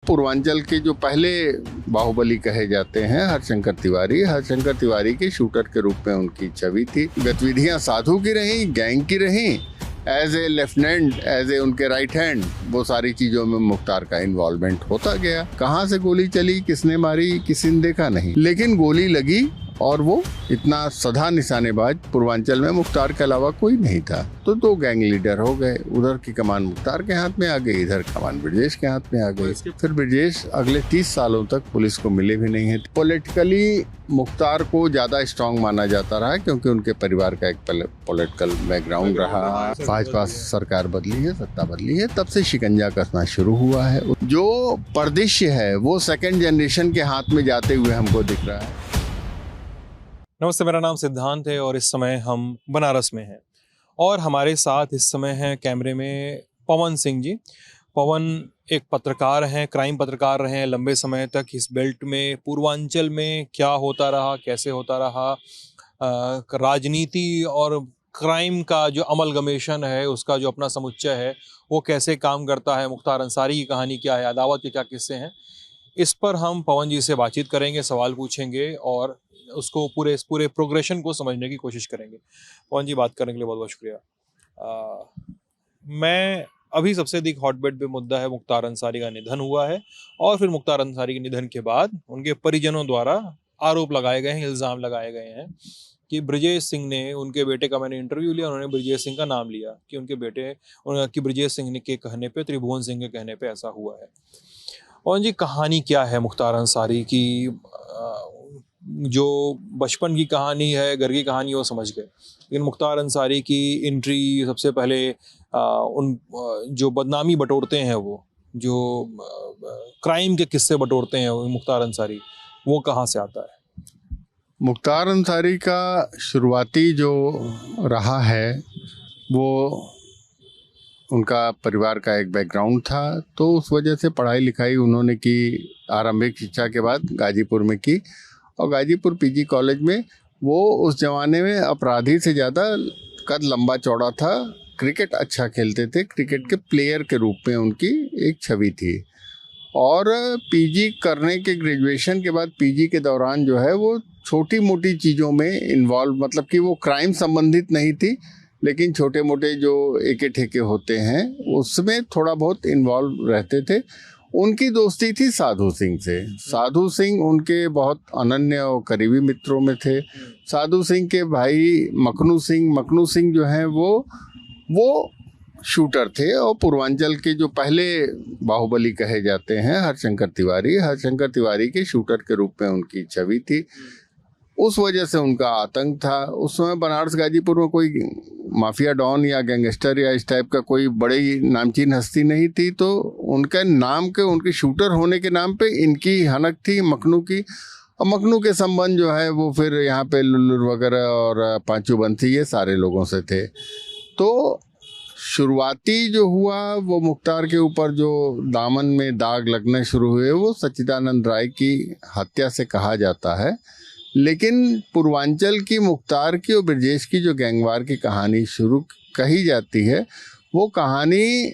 पूर्वांचल के जो पहले बाहुबली कहे जाते हैं हरशंकर तिवारी के शूटर के रूप में उनकी छवि थी। गतिविधियां साधु की रहीं, गैंग की रहीं, as a lieutenant, as a उनके राइट हैंड, वो सारी चीजों में मुख्तार का इन्वॉल्वमेंट होता गया। कहाँ से गोली चली, किसने मारी, किसी ने देखा नहीं, लेकिन गोली लगी और वो इतना सधा निशानेबाज पूर्वांचल में मुख्तार के अलावा कोई नहीं था। तो दो गैंग लीडर हो गए, उधर की कमान मुख्तार के हाथ में आ गई, इधर कमान ब्रजेश के हाथ में आ गई। फिर ब्रजेश अगले 30 सालों तक पुलिस को मिले भी नहीं है। पॉलिटिकली मुख्तार को ज्यादा स्ट्रांग माना जाता रहा क्योंकि उनके परिवार का एक पॉलिटिकल बैकग्राउंड रहा। भाजपा सरकार बदली है, सत्ता बदली है, तब से शिकंजा कसना शुरू हुआ है। जो परिदृश्य है वो सेकेंड जनरेशन के हाथ में जाते हुए हमको दिख रहा है। नमस्ते, मेरा नाम सिद्धांत है और इस समय हम बनारस में हैं और हमारे साथ इस समय हैं कैमरे में पवन सिंह जी। पवन एक पत्रकार हैं, क्राइम पत्रकार रहे हैं लंबे समय तक। इस बेल्ट में, पूर्वांचल में क्या होता रहा, कैसे होता रहा, राजनीति और क्राइम का जो अमलगमेशन है उसका जो अपना समुच्चय है वो कैसे काम करता है, मुख्तार अंसारी की कहानी क्या है, अदावत के क्या किस्से हैं, इस पर हम पवन जी से बातचीत करेंगे, सवाल पूछेंगे और उसको पूरे प्रोग्रेशन को समझने की कोशिश करेंगे। पवन जी, बात करने के लिए बहुत बहुत शुक्रिया। मैं अभी सबसे अधिक हॉटबेट पे मुद्दा है मुख्तार अंसारी का निधन हुआ है और फिर मुख्तार अंसारी के निधन के बाद उनके परिजनों द्वारा आरोप लगाए गए हैं, इल्ज़ाम लगाए गए हैं कि ब्रजेश सिंह ने, उनके बेटे का मैंने इंटरव्यू लिया, उन्होंने ब्रजेश सिंह का नाम लिया कि उनके बेटे कि ब्रजेश सिंह के कहने पे, त्रिभुवन सिंह के कहने पे ऐसा हुआ है। पवन जी, कहानी क्या है मुख्तार अंसारी की? जो बचपन की कहानी है, घर की कहानी, वो समझ गए, लेकिन मुख्तार अंसारी की एंट्री सबसे पहले उन जो बदनामी बटोरते हैं, वो जो क्राइम के किस्से बटोरते हैं मुख्तार अंसारी, वो कहाँ से आता है? मुख्तार अंसारी का शुरुआती जो रहा है वो उनका परिवार का एक बैकग्राउंड था, तो उस वजह से पढ़ाई लिखाई उन्होंने की आरंभिक शिक्षा के बाद गाजीपुर में की और गाजीपुर पीजी कॉलेज में वो उस जमाने में अपराधी से ज़्यादा कद लंबा चौड़ा था, क्रिकेट अच्छा खेलते थे, क्रिकेट के प्लेयर के रूप में उनकी एक छवि थी। और पीजी करने के, ग्रेजुएशन के बाद पीजी के दौरान जो है वो छोटी मोटी चीज़ों में इन्वॉल्व, मतलब कि वो क्राइम संबंधित नहीं थी लेकिन छोटे मोटे जो एके ठेके होते हैं उसमें थोड़ा बहुत इन्वॉल्व रहते थे। उनकी दोस्ती थी साधु सिंह से। साधु सिंह उनके बहुत अनन्य और करीबी मित्रों में थे। साधु सिंह के भाई मखनू सिंह जो हैं वो शूटर थे और पूर्वांचल के जो पहले बाहुबली कहे जाते हैं हरशंकर तिवारी के शूटर के रूप में उनकी छवि थी। उस वजह से उनका आतंक था। उस समय बनारस गाजीपुर में कोई माफिया डॉन या गैंगस्टर या इस टाइप का कोई बड़ी नामचीन हस्ती नहीं थी, तो उनके नाम के, उनके शूटर होने के नाम पे इनकी हनक थी मखनू की। और मखनू के संबंध जो है वो फिर यहाँ पे लुल्लुर वगैरह और पांचू बंसी, ये सारे लोगों से थे। तो शुरुआती जो हुआ वो मुख्तार के ऊपर जो दामन में दाग लगने शुरू हुए वो सच्चिदानंद राय की हत्या से कहा जाता है। लेकिन पूर्वांचल की, मुख्तार की और ब्रजेश की जो गैंगवार की कहानी शुरू कही जाती है, वो कहानी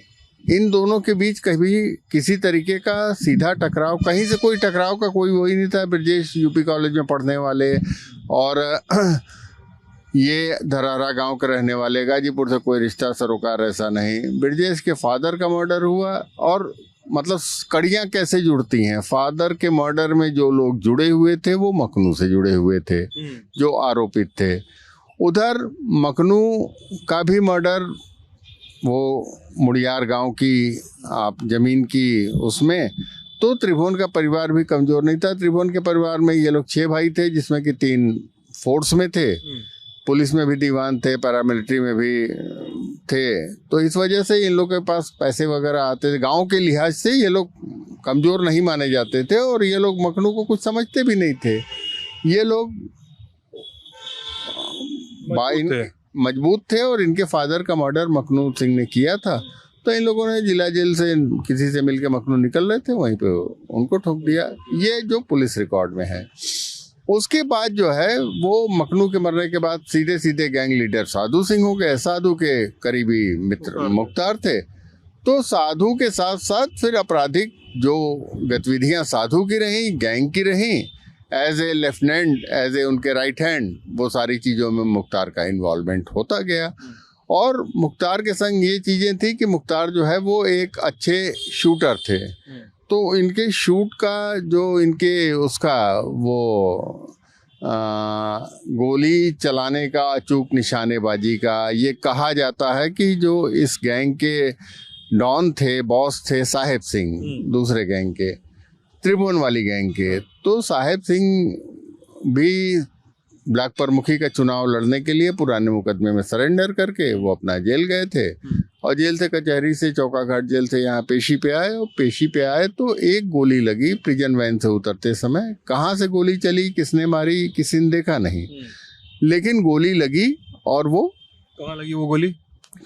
इन दोनों के बीच कभी किसी तरीके का सीधा टकराव, कहीं से कोई टकराव का कोई वही नहीं था। ब्रजेश यूपी कॉलेज में पढ़ने वाले और ये धरारा गांव के रहने वाले, गाजीपुर से कोई रिश्ता सरोकार ऐसा नहीं। ब्रजेश के फादर का मर्डर हुआ और मतलब कड़ियाँ कैसे जुड़ती हैं, फादर के मर्डर में जो लोग जुड़े हुए थे वो मखनू से जुड़े हुए थे जो आरोपित थे। उधर मखनू का भी मर्डर वो मुड़ियार गांव की आप जमीन की उसमें, तो त्रिभुवन का परिवार भी कमज़ोर नहीं था। त्रिभुवन के परिवार में ये लोग 6 भाई थे जिसमें कि 3 फोर्स में थे, पुलिस में भी दीवान थे, पैरामिलिट्री में भी थे। तो इस वजह से इन लोग के पास पैसे वगैरह आते थे। गांव के लिहाज से ये लोग कमज़ोर नहीं माने जाते थे और ये लोग मखनू को कुछ समझते भी नहीं थे। ये लोग मजबूत थे और इनके फादर का मर्डर मखनू सिंह ने किया था। तो इन लोगों ने जिला जेल से किसी से मिलके, मखनू निकल रहे थे, वहीं पे उनको ठोक दिया। ये जो पुलिस रिकॉर्ड में है। उसके बाद जो है वो मखनू के मरने के बाद सीधे सीधे गैंग लीडर साधु सिंह हो गए। साधु के करीबी मित्र मुख्तार थे, तो साधु के साथ साथ फिर आपराधिक जो गतिविधियां साधु की रहीं, गैंग की रहीं, as a lieutenant, as a उनके राइट हैंड, वो सारी चीज़ों में मुख्तार का इन्वॉल्वमेंट होता गया। और मुख्तार के संग ये चीज़ें थी कि मुख्तार जो है वो एक अच्छे शूटर थे, तो इनके शूट का जो इनके उसका वो गोली चलाने का, अचूक निशानेबाजी का, ये कहा जाता है कि जो इस गैंग के डॉन थे, बॉस थे साहेब सिंह, दूसरे गैंग के, त्रिभुवन वाली गैंग के, तो साहेब सिंह भी ब्लैक प्रमुखी का चुनाव लड़ने के लिए पुराने मुकदमे में सरेंडर करके वो अपना जेल गए थे, और जेल से, कचहरी से, चौकाघाट जेल से यहाँ पेशी पे आए, और पेशी पे आए तो एक गोली लगी प्रिजन वैन से उतरते समय। कहाँ से गोली चली, किसने मारी, किसी ने देखा नहीं, लेकिन गोली लगी। और वो कहाँ लगी वो गोली?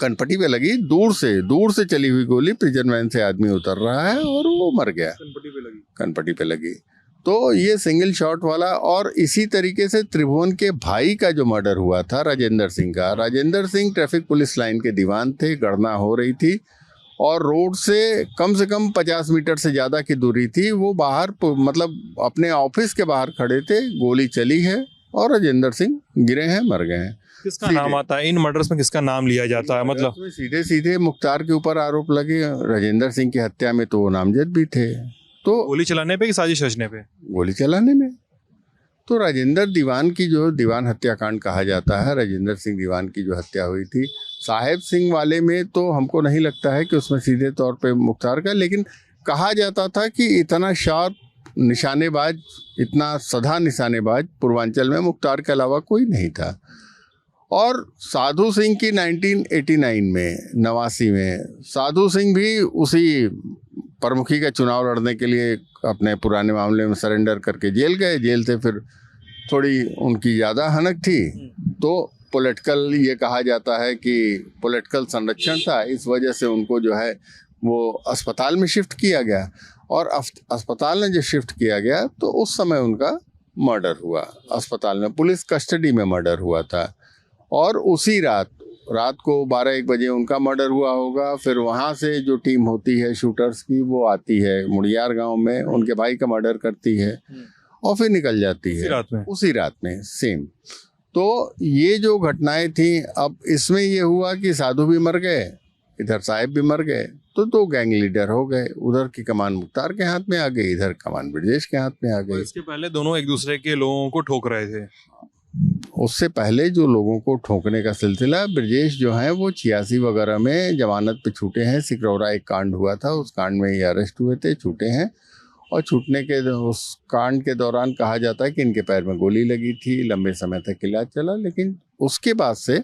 कनपट्टी पे लगी, दूर से चली हुई गोली, प्रिजन वैन से आदमी उतर रहा है और वो मर गया, कनपट्टी पे लगी। तो ये सिंगल शॉट वाला। और इसी तरीके से त्रिभुवन के भाई का जो मर्डर हुआ था राजेंद्र सिंह का, Rajendra Singh traffic police line के दीवान थे, गणना हो रही थी और रोड से कम 50 मीटर से ज़्यादा की दूरी थी, वो बाहर मतलब अपने ऑफिस के बाहर खड़े थे, गोली चली है और राजेंद्र सिंह गिरे हैं, मर गए हैं। किसका नाम आता है इन मर्डर्स में, किसका नाम लिया जाता है? मतलब सीधे मुख्तार के ऊपर आरोप लगे, राजेंद्र सिंह की हत्या में तो वो नामजद भी थे। तो गोली चलाने पे कि साजिश रचने पे? गोली चलाने में। तो राजेंद्र दीवान की जो दीवान हत्याकांड कहा जाता है, राजेंद्र सिंह दीवान की जो हत्या हुई थी, साहेब सिंह वाले में तो हमको नहीं लगता है कि उसमें सीधे तौर पे मुख्तार का, लेकिन कहा जाता था कि इतना शार्प निशानेबाज, इतना सधा निशानेबाज पूर्वांचल में मुख्तार के अलावा कोई नहीं था। और साधु सिंह की 1989 में, 89 में, साधु सिंह भी उसी प्रमुखी का चुनाव लड़ने के लिए अपने पुराने मामले में सरेंडर करके जेल गए। जेल से फिर थोड़ी उनकी ज़्यादा हनक थी, तो पॉलिटिकल, ये कहा जाता है कि पॉलिटिकल संरक्षण था, इस वजह से उनको जो है वो अस्पताल में शिफ्ट किया गया। और अस्पताल में जब शिफ्ट किया गया तो उस समय उनका मर्डर हुआ, अस्पताल में पुलिस कस्टडी में मर्डर हुआ था। और उसी रात को 12-1 बजे उनका मर्डर हुआ होगा। फिर वहाँ से जो टीम होती है शूटर्स की, वो आती है मुड़ियार गांव में, उनके भाई का मर्डर करती है और फिर निकल जाती है उसी रात में सेम। तो ये जो घटनाएं थी, अब इसमें ये हुआ कि साधु भी मर गए, इधर साहिब भी मर गए, तो 2 गैंग लीडर हो गए। उधर की कमान मुख्तार के हाथ में आ गई, इधर कमान ब्रजेश के हाथ में आ गई। इसके पहले दोनों एक दूसरे के लोगों को ठोक रहे थे। उससे पहले जो लोगों को ठोकने का सिलसिला, ब्रजेश जो है वो 86 वगैरह में जमानत पे छूटे हैं। सिकरौरा एक कांड हुआ था, उस कांड में ये अरेस्ट हुए थे, छूटे हैं। और छूटने के उस कांड के दौरान कहा जाता है कि इनके पैर में गोली लगी थी, लंबे समय तक इलाज चला, लेकिन उसके बाद से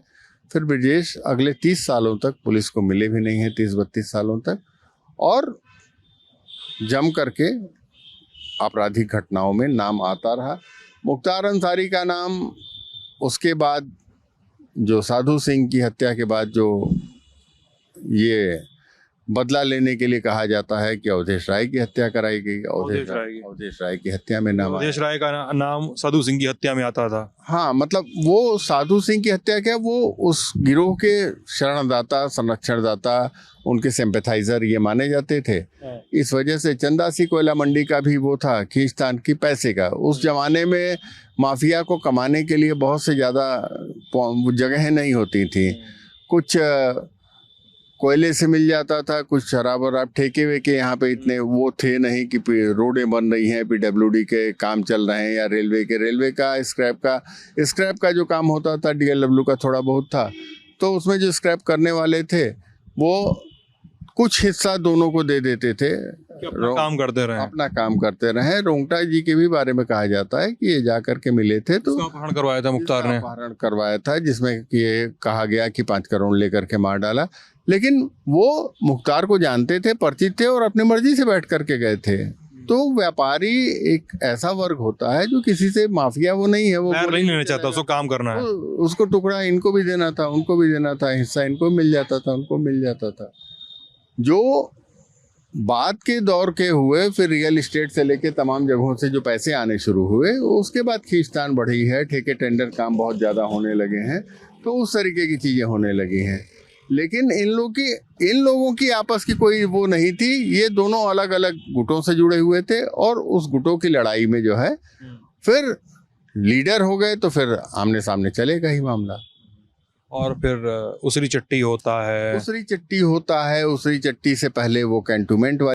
फिर ब्रजेश अगले 30 सालों तक पुलिस को मिले भी नहीं हैं, 30-32 सालों तक, और जम करके आपराधिक घटनाओं में नाम आता रहा। मुख्तार अंसारी का नाम उसके बाद, जो साधु सिंह की हत्या के बाद, जो ये बदला लेने के लिए कहा जाता है कि अवधेश राय की हत्या कराई गई। अवधेश राय की हत्या में नाम, अवधेश राय का नाम साधु सिंह की हत्या में आता था। हाँ, मतलब वो साधु सिंह की हत्या क्या, वो उस गिरोह के शरणदाता, संरक्षणदाता, उनके सिंपैथाइजर ये माने जाते थे। इस वजह से चंदासी कोयला मंडी का भी वो था खींचतान की पैसे का। उस जमाने में माफिया को कमाने के लिए बहुत से ज़्यादा जगहें नहीं होती थी। कुछ कोयले से मिल जाता था, कुछ शराब वराब ठेके वेके यहाँ पे इतने वो थे नहीं कि रोडें बन रही हैं, PWD के काम चल रहे हैं, या रेलवे का स्क्रैप का जो काम होता था, DLW का थोड़ा बहुत था। तो उसमें जो स्क्रैप करने वाले थे वो कुछ हिस्सा दोनों को दे देते थे, अपना काम करते रहे। रोंगटा जी के भी बारे में कहा जाता है कि ये जाकर के मिले थे, तो अपहरण करवाया था मुख्तार ने, अपहरण करवाया था, जिसमें कि ये कहा गया कि 5 करोड़ लेकर के मार डाला। लेकिन वो मुख्तार को जानते थे, परिचित थे, और अपनी मर्जी से बैठ करके गए थे। तो व्यापारी एक ऐसा वर्ग होता है जो किसी से, माफिया वो नहीं है, वो नहीं लेना चाहता, उसको काम करना है, उसको टुकड़ा इनको भी देना था, उनको भी देना था, हिस्सा इनको मिल जाता था, उनको मिल जाता था। जो बाद के दौर के हुए, फिर रियल इस्टेट से लेके तमाम जगहों से जो पैसे आने शुरू हुए, उसके बाद खींचतान बढ़ी है, ठेके टेंडर काम बहुत ज़्यादा होने लगे हैं, तो उस तरीके की चीज़ें होने लगी हैं। लेकिन इन लोगों की आपस की कोई वो नहीं थी। ये दोनों अलग अलग गुटों से जुड़े हुए थे और उस गुटों की लड़ाई में जो है फिर लीडर हो गए तो फिर आमने सामने चलेगा ही मामला। और फिर उसरी चट्टी होता है। उसरी चट्टी होता है। उसरी चट्टी से पहले वो कैंटोनमेंट